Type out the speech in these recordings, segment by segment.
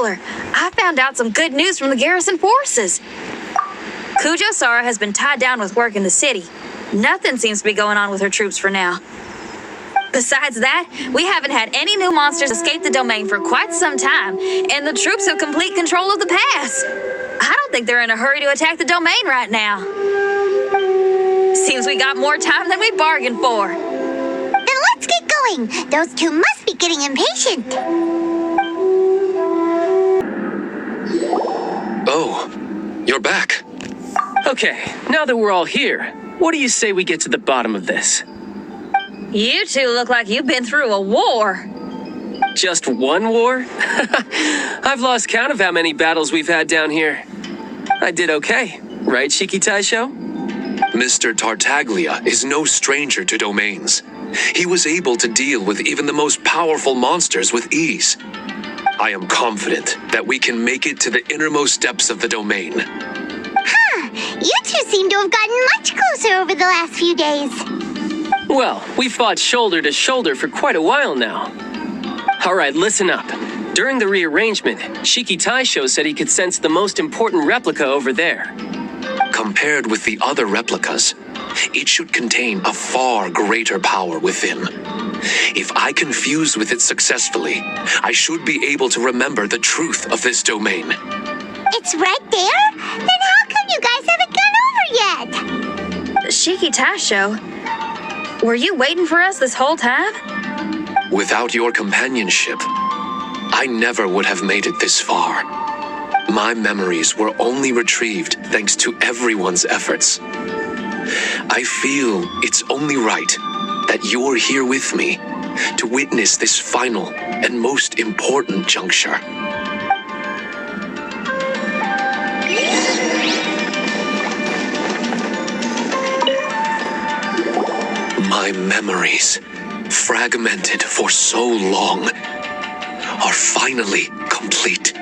Traveler, I found out some good news from the garrison forces. Kujo Sara has been tied down with work in the city. Nothing seems to be going on with her troops for now. Besides that, we haven't had any new monsters escape the domain for quite some time, and the troops have complete control of the pass. I don't think they're in a hurry to attack the domain right now. Seems we got more time than we bargained for. Then let's get going. Those two must be getting impatient. Oh, you're back. Okay, now that we're all here, what do you say we get to the bottom of this? You two look like you've been through a war. Just one war? I've lost count of how many battles we've had down here. I did okay, right, Shiki Taisho? Mr. Tartaglia is no stranger to domains. He was able to deal with even the most powerful monsters with ease. I am confident that we can make it to the innermost depths of the domain. You two seem to have gotten much closer over the last few days. Well, we fought shoulder to shoulder for quite a while now. All right, listen up. During the rearrangement, Shiki Taisho said he could sense the most important replica over there. Compared with the other replicas, it should contain a far greater power within. If I can fuse with it successfully, I should be able to remember the truth of this domain. It's right there? Then how come you guys haven't gone over yet? Shiki Taisho, were you waiting for us this whole time? Without your companionship, I never would have made it this far. My memories were only retrieved thanks to everyone's efforts. I feel it's only right that you're here with me to witness this final and most important juncture. My memories, fragmented for so long, are finally complete.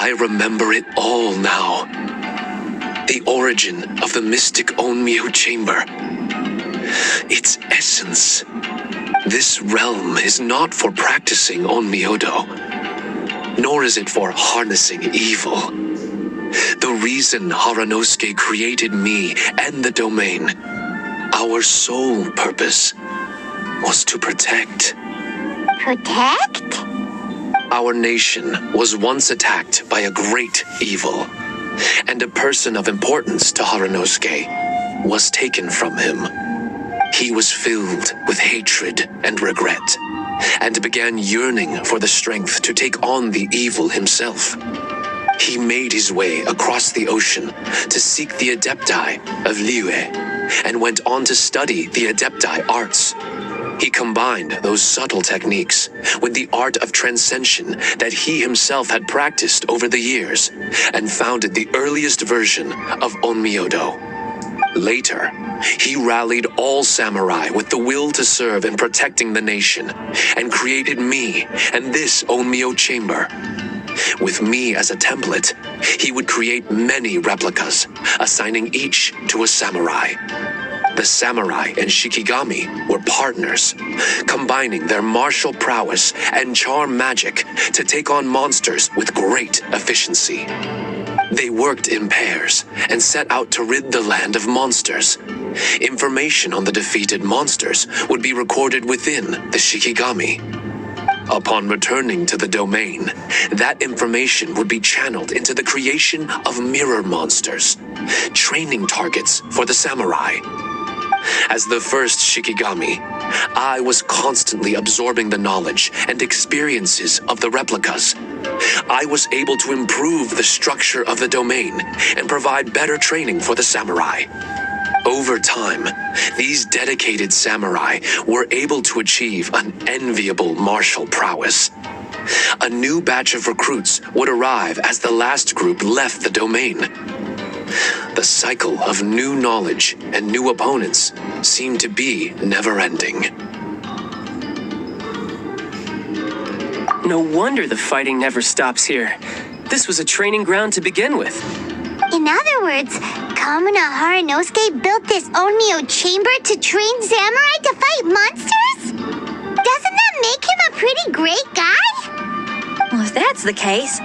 I remember it all now. The origin of the mystic Onmyo chamber. Its essence. This realm is not for practicing Onmyodo, nor is it for harnessing evil. The reason Haranosuke created me and the domain, our sole purpose, was to protect. Protect? Our nation was once attacked by a great evil, and a person of importance to Haranosuke was taken from him. He was filled with hatred and regret, and began yearning for the strength to take on the evil himself. He made his way across the ocean to seek the Adepti of Liyue, and went on to study the Adepti arts. He combined those subtle techniques with the art of transcension that he himself had practiced over the years, and founded the earliest version of Onmyodo. Later, he rallied all samurai with the will to serve in protecting the nation, and created me and this Onmyo chamber. With me as a template, he would create many replicas, assigning each to a samurai. The samurai and Shikigami were partners, combining their martial prowess and charm magic to take on monsters with great efficiency. They worked in pairs and set out to rid the land of monsters. Information on the defeated monsters would be recorded within the Shikigami. Upon returning to the domain, that information would be channeled into the creation of mirror monsters, training targets for the samurai. As the first Shikigami, I was constantly absorbing the knowledge and experiences of the replicas. I was able to improve the structure of the domain and provide better training for the samurai. Over time, these dedicated samurai were able to achieve an enviable martial prowess. A new batch of recruits would arrive as the last group left the domain. The cycle of new knowledge and new opponents seemed to be never-ending. No wonder the fighting never stops here. This was a training ground to begin with. In other words, Kamuna Haranosuke built this Onmyo chamber to train samurai to fight monsters? Doesn't that make him a pretty great guy? If that's the case,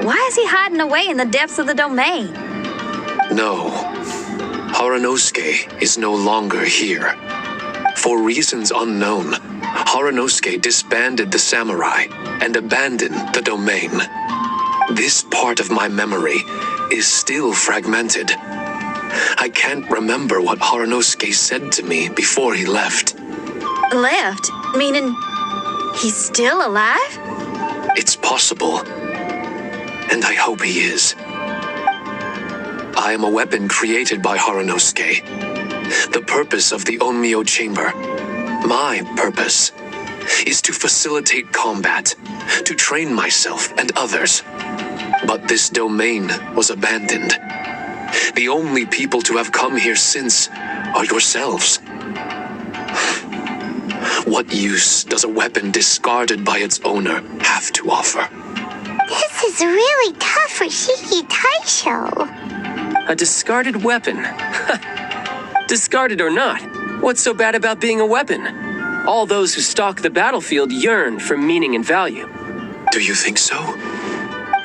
why is he hiding away in the depths of the domain? No. Haranosuke is no longer here. For reasons unknown, Haranosuke disbanded the samurai and abandoned the domain. This part of my memory is still fragmented. I can't remember what Haranosuke said to me before he left. Left? Meaning he's still alive? It's possible. And I hope he is. I am a weapon created by Haranosuke. The purpose of the Onmyo Chamber, my purpose, is to facilitate combat, to train myself and others. But this domain was abandoned. The only people to have come here since are yourselves. What use does a weapon discarded by its owner have to offer? This is really tough for Shiki Taisho. A discarded weapon. Discarded or not, what's so bad about being a weapon? All those who stalk the battlefield yearn for meaning and value. Do you think so?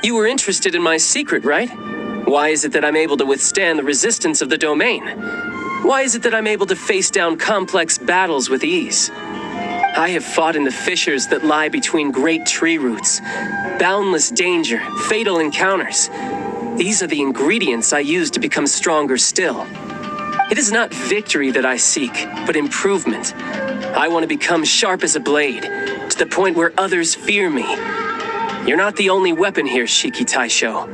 You were interested in my secret, right? Why is it that I'm able to withstand the resistance of the domain? Why is it that I'm able to face down complex battles with ease? I have fought in the fissures that lie between great tree roots. Boundless danger, fatal encounters. These are the ingredients I use to become stronger still. It is not victory that I seek, but improvement. I want to become sharp as a blade, to the point where others fear me. You're not the only weapon here, Shiki Taisho.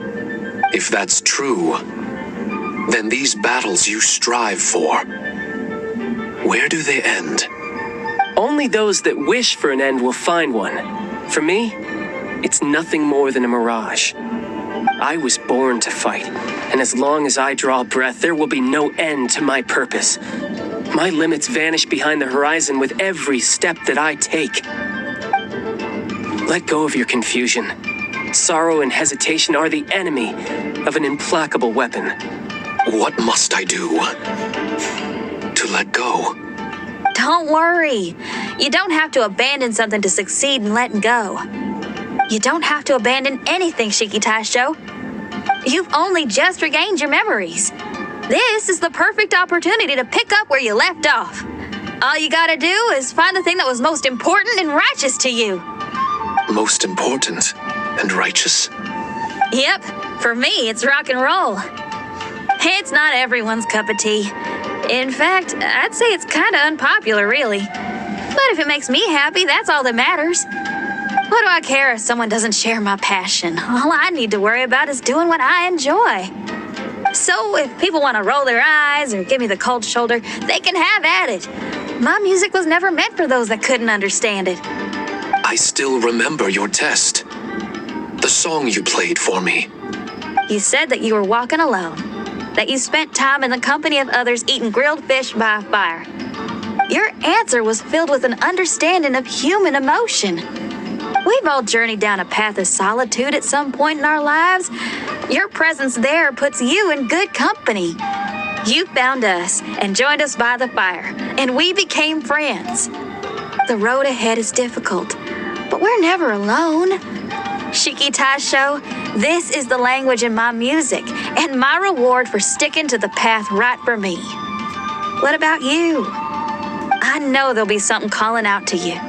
If that's true, then these battles you strive for, where do they end? Only those that wish for an end will find one. For me, it's nothing more than a mirage. I was born to fight, and as long as I draw breath, there will be no end to my purpose. My limits vanish behind the horizon with every step that I take. Let go of your confusion. Sorrow and hesitation are the enemy of an implacable weapon. What must I do to let go? Don't worry. You don't have to abandon something to succeed in letting go. You don't have to abandon anything, Shiki Taisho. You've only just regained your memories. This is the perfect opportunity to pick up where you left off. All you gotta do is find the thing that was most important and righteous to you. Most important and righteous? Yep, for me, it's rock and roll. It's not everyone's cup of tea. In fact, I'd say it's kind of unpopular, really. But if it makes me happy, that's all that matters. What do I care if someone doesn't share my passion? All I need to worry about is doing what I enjoy. So if people want to roll their eyes or give me the cold shoulder, they can have at it. My music was never meant for those that couldn't understand it. I still remember your test. The song you played for me. You said that you were walking alone, that you spent time in the company of others eating grilled fish by a fire. Your answer was filled with an understanding of human emotion. We've all journeyed down a path of solitude at some point in our lives. Your presence there puts you in good company. You found us and joined us by the fire, and we became friends. The road ahead is difficult, but we're never alone. Shiki Taisho, this is the language in my music, and my reward for sticking to the path right for me. What about you? I know there'll be something calling out to you.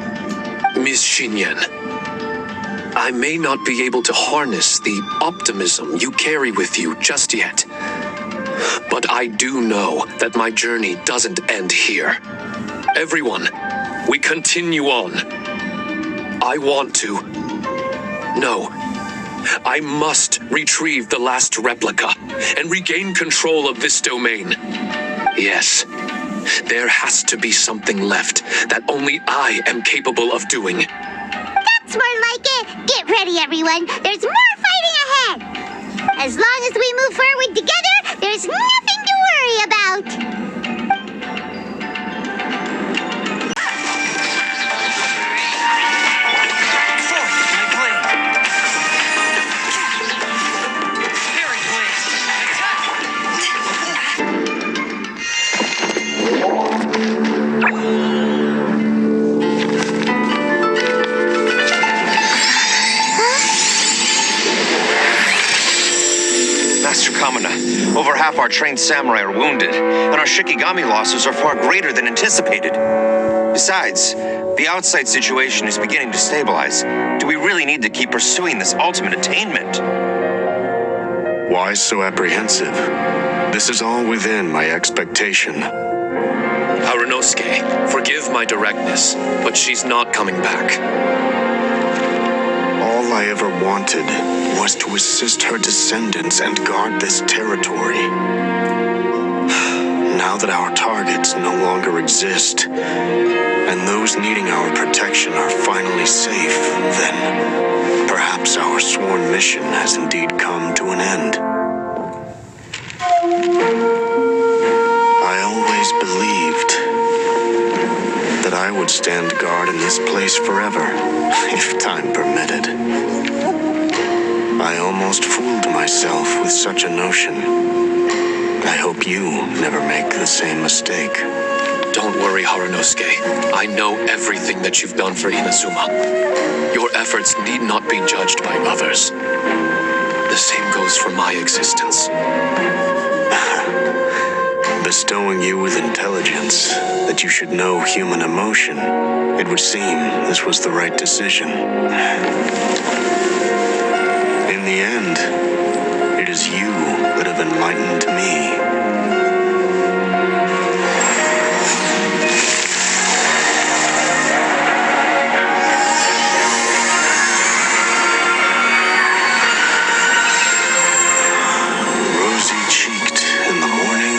Miss Shinyan, I may not be able to harness the optimism you carry with you just yet. But I do know that my journey doesn't end here. Everyone, we continue on. I want to. No. I must retrieve the last replica and regain control of this domain. Yes. There has to be something left that only I am capable of doing. That's more like it. Get ready, everyone. There's more fighting ahead. As long as we move forward together, there's nothing to worry about. Master Kamina, over half our trained samurai are wounded, and our Shikigami losses are far greater than anticipated. Besides, the outside situation is beginning to stabilize. Do we really need to keep pursuing this ultimate attainment? Why so apprehensive? This is all within my expectation. Harunosuke, forgive my directness, but she's not coming back. All I ever wanted was to assist her descendants and guard this territory. Now that our targets no longer exist, and those needing our protection are finally safe, then perhaps our sworn mission has indeed come to an end. I always believed that I would stand guard in this place forever, if time permitted. I almost fooled myself with such a notion. I hope you never make the same mistake. Don't worry, Harunosuke. I know everything that you've done for Inazuma. Your efforts need not be judged by others. The same goes for my existence. Bestowing you with intelligence, that you should know human emotion, it would seem this was the right decision. In the end, it is you that have enlightened me. Rosy-cheeked in the morning,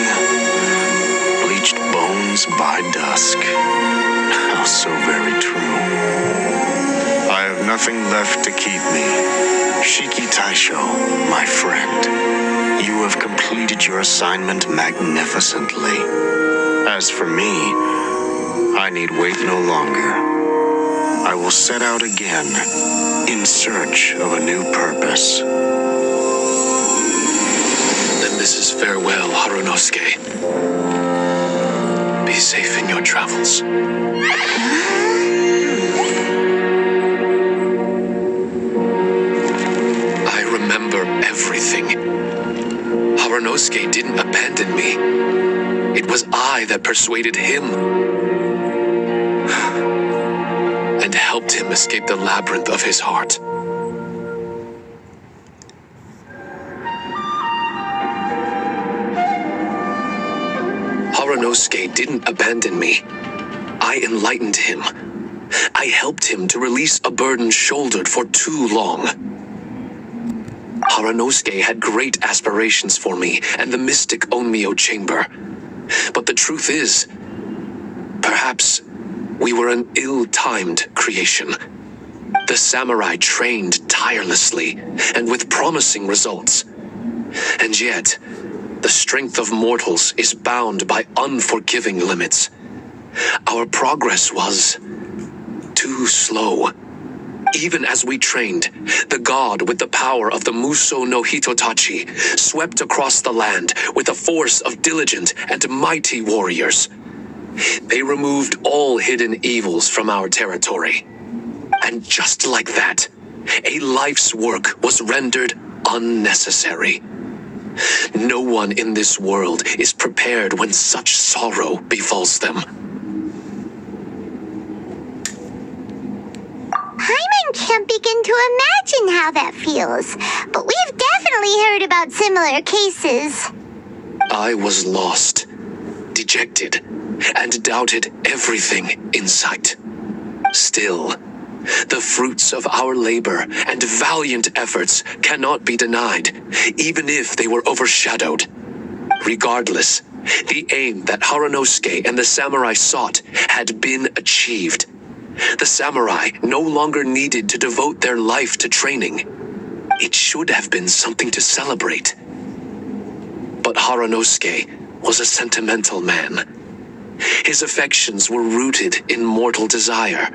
bleached bones by dusk. How so very true. I have nothing left to keep me. Shiki Taisho, my friend, you have completed your assignment magnificently. As for me, I need wait no longer. I will set out again in search of a new purpose. Then this is farewell, Harunosuke. Be safe in your travels. I remember everything. Harunosuke didn't abandon me. It was I that persuaded him and helped him escape the labyrinth of his heart. Harunosuke didn't abandon me. I enlightened him. I helped him to release a burden shouldered for too long. Harunosuke had great aspirations for me and the mystic Onmyo chamber. But the truth is, perhaps we were an ill-timed creation. The samurai trained tirelessly and with promising results. And yet, the strength of mortals is bound by unforgiving limits. Our progress was too slow. Even as we trained, the god with the power of the Muso no Hitotachi swept across the land with a force of diligent and mighty warriors. They removed all hidden evils from our territory. And just like that, a life's work was rendered unnecessary. No one in this world is prepared when such sorrow befalls them. Paimon can't begin to imagine how that feels, but we've definitely heard about similar cases. I was lost, dejected, and doubted everything in sight. Still, the fruits of our labor and valiant efforts cannot be denied, even if they were overshadowed. Regardless, the aim that Harunosuke and the samurai sought had been achieved. The samurai no longer needed to devote their life to training. It should have been something to celebrate. But Harunosuke was a sentimental man. His affections were rooted in mortal desire,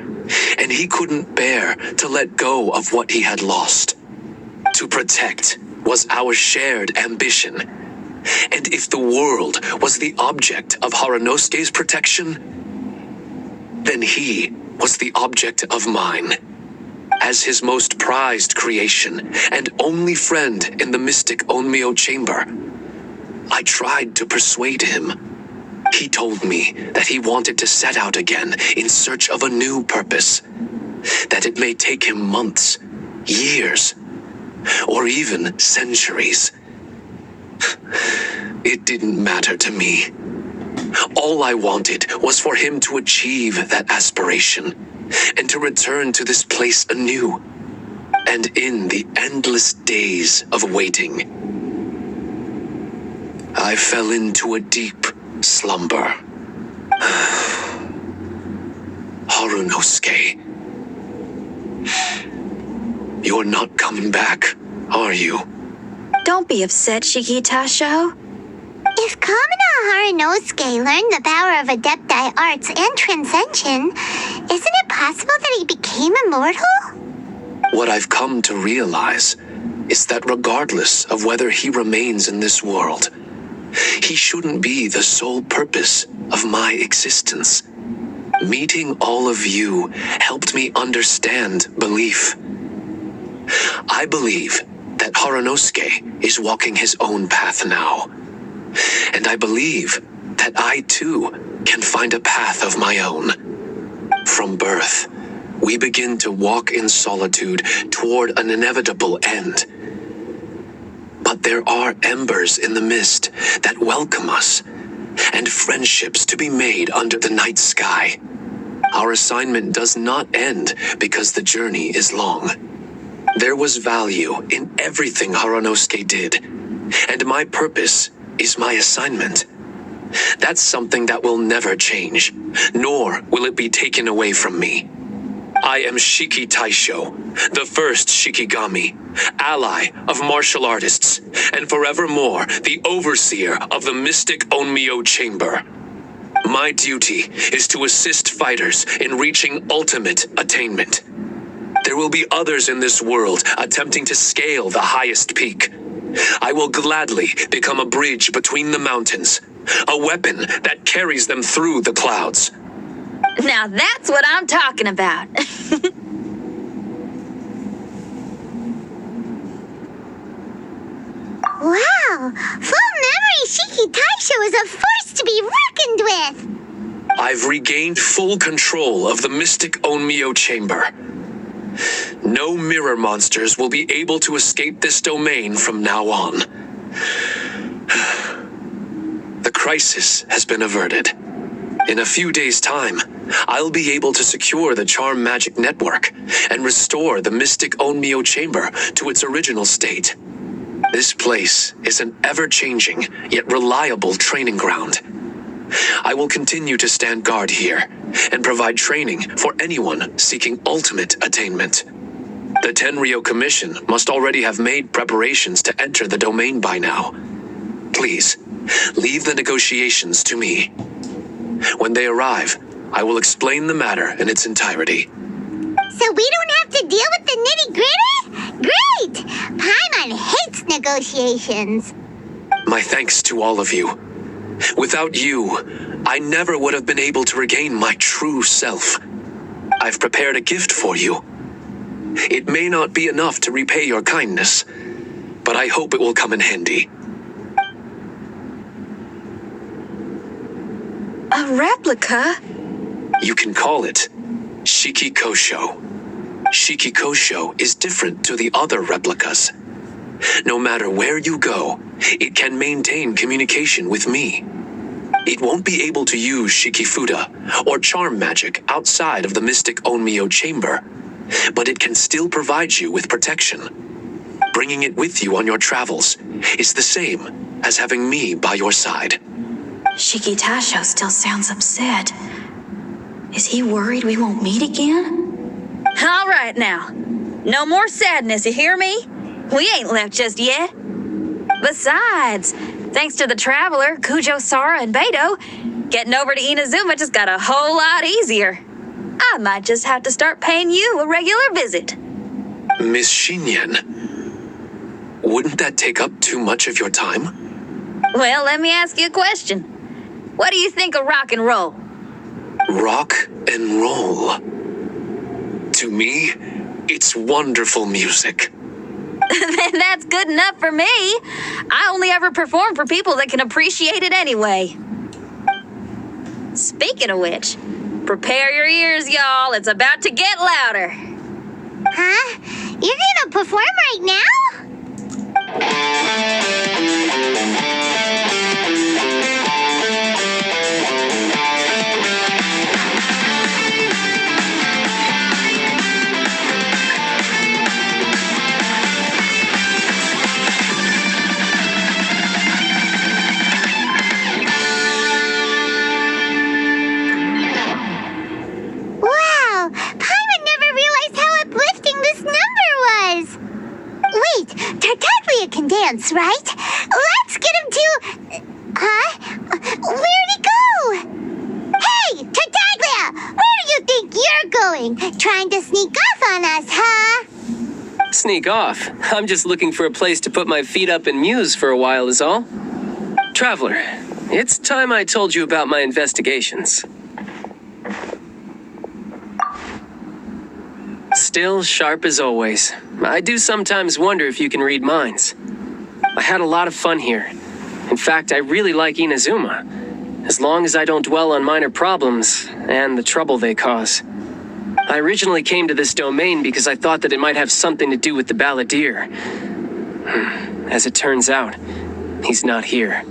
and he couldn't bear to let go of what he had lost. To protect was our shared ambition. And if the world was the object of Harunosuke's protection, then he was the object of mine. As his most prized creation and only friend in the mystic Onmyo chamber, I tried to persuade him. He told me that he wanted to set out again in search of a new purpose, that it may take him months, years, or even centuries. It didn't matter to me. All I wanted was for him to achieve that aspiration and to return to this place anew. And in the endless days of waiting, I fell into a deep slumber. Harunosuke, you're not coming back, are you? Don't be upset, Shikitasho. If Kamina Harunosuke learned the power of Adepti arts and Transcension, isn't it possible that he became immortal? What I've come to realize is that regardless of whether he remains in this world, he shouldn't be the sole purpose of my existence. Meeting all of you helped me understand belief. I believe that Harunosuke is walking his own path now. And I believe that I too can find a path of my own. From birth, we begin to walk in solitude toward an inevitable end. But there are embers in the mist that welcome us, and friendships to be made under the night sky. Our assignment does not end because the journey is long. There was value in everything Harunosuke did, and my purpose is my assignment. That's something that will never change, nor will it be taken away from me. I am Shiki Taisho, the first Shikigami, ally of martial artists, and forevermore the overseer of the mystic Onmyo chamber. My duty is to assist fighters in reaching ultimate attainment. There will be others in this world attempting to scale the highest peak. I will gladly become a bridge between the mountains, a weapon that carries them through the clouds. Now that's what I'm talking about. Wow! Full memory Shiki Taisho is a force to be reckoned with! I've regained full control of the mystic Onmyo chamber. No mirror monsters will be able to escape this domain from now on. The crisis has been averted. In a few days' time, I'll be able to secure the charm magic network and restore the mystic Onmyo chamber to its original state. This place is an ever-changing yet reliable training ground. I will continue to stand guard here and provide training for anyone seeking ultimate attainment. The Tenryo Commission must already have made preparations to enter the domain by now. Please, leave the negotiations to me. When they arrive, I will explain the matter in its entirety. So we don't have to deal with the nitty-gritty? Great! Paimon hates negotiations. My thanks to all of you. Without you, I never would have been able to regain my true self. I've prepared a gift for you. It may not be enough to repay your kindness, but I hope it will come in handy. A replica? You can call it Shiki Kosho. Shiki Kosho is different to the other replicas. No matter where you go, it can maintain communication with me. It won't be able to use Shikifuda or charm magic outside of the mystic Onmyo chamber, but it can still provide you with protection. Bringing it with you on your travels is the same as having me by your side. Shikitasho still sounds upset. Is he worried we won't meet again? All right now. No more sadness, you hear me? We ain't left just yet. Besides, thanks to the Traveler, Kujo, Sara, and Beto, getting over to Inazuma just got a whole lot easier. I might just have to start paying you a regular visit. Miss Shinyan, wouldn't that take up too much of your time? Well, let me ask you a question. What do you think of rock and roll? Rock and roll. To me, It's wonderful music. Then that's good enough for me. I only ever perform for people that can appreciate it anyway. Speaking of which, prepare your ears, y'all. It's about to get louder. Huh? You're gonna perform right now? Wow! Paimon never realized how uplifting this number was! Wait, Tartaglia can dance, right? Let's get him to... Huh? Where'd he go? Hey, Tartaglia! Where do you think you're going? Trying to sneak off on us, huh? Sneak off? I'm just looking for a place to put my feet up and muse for a while is all. Traveler, it's time I told you about my investigations. Still sharp as always. I do sometimes wonder if you can read minds. I had a lot of fun here. In fact, I really like Inazuma, as long as I don't dwell on minor problems and the trouble they cause. I originally came to this domain because I thought that it might have something to do with the balladeer. As it turns out, he's not here.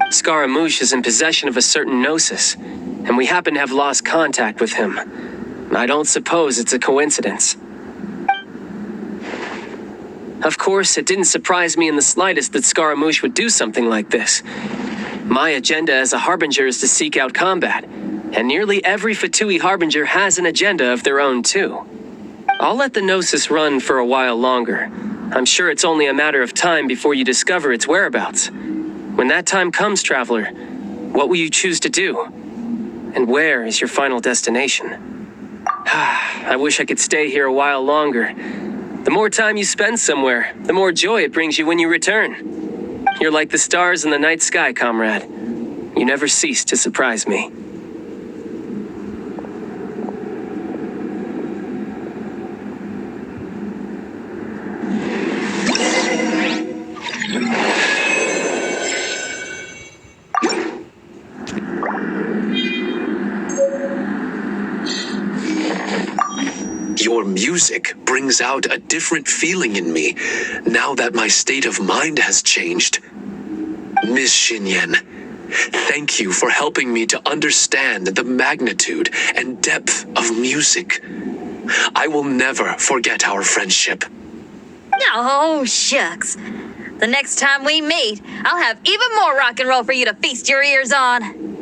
Scaramouche is in possession of a certain gnosis, and we happen to have lost contact with him. I don't suppose it's a coincidence. Of course, it didn't surprise me in the slightest that Scaramouche would do something like this. My agenda as a Harbinger is to seek out combat, and nearly every Fatui Harbinger has an agenda of their own too. I'll let the Gnosis run for a while longer. I'm sure it's only a matter of time before you discover its whereabouts. When that time comes, Traveler, what will you choose to do? And where is your final destination? I wish I could stay here a while longer. The more time you spend somewhere, the more joy it brings you when you return. You're like the stars in the night sky, comrade. You never cease to surprise me. Your music brings out a different feeling in me now that my state of mind has changed. Miss Xinyan, thank you for helping me to understand the magnitude and depth of music. I will never forget our friendship. Oh, shucks. The next time we meet, I'll have even more rock and roll for you to feast your ears on.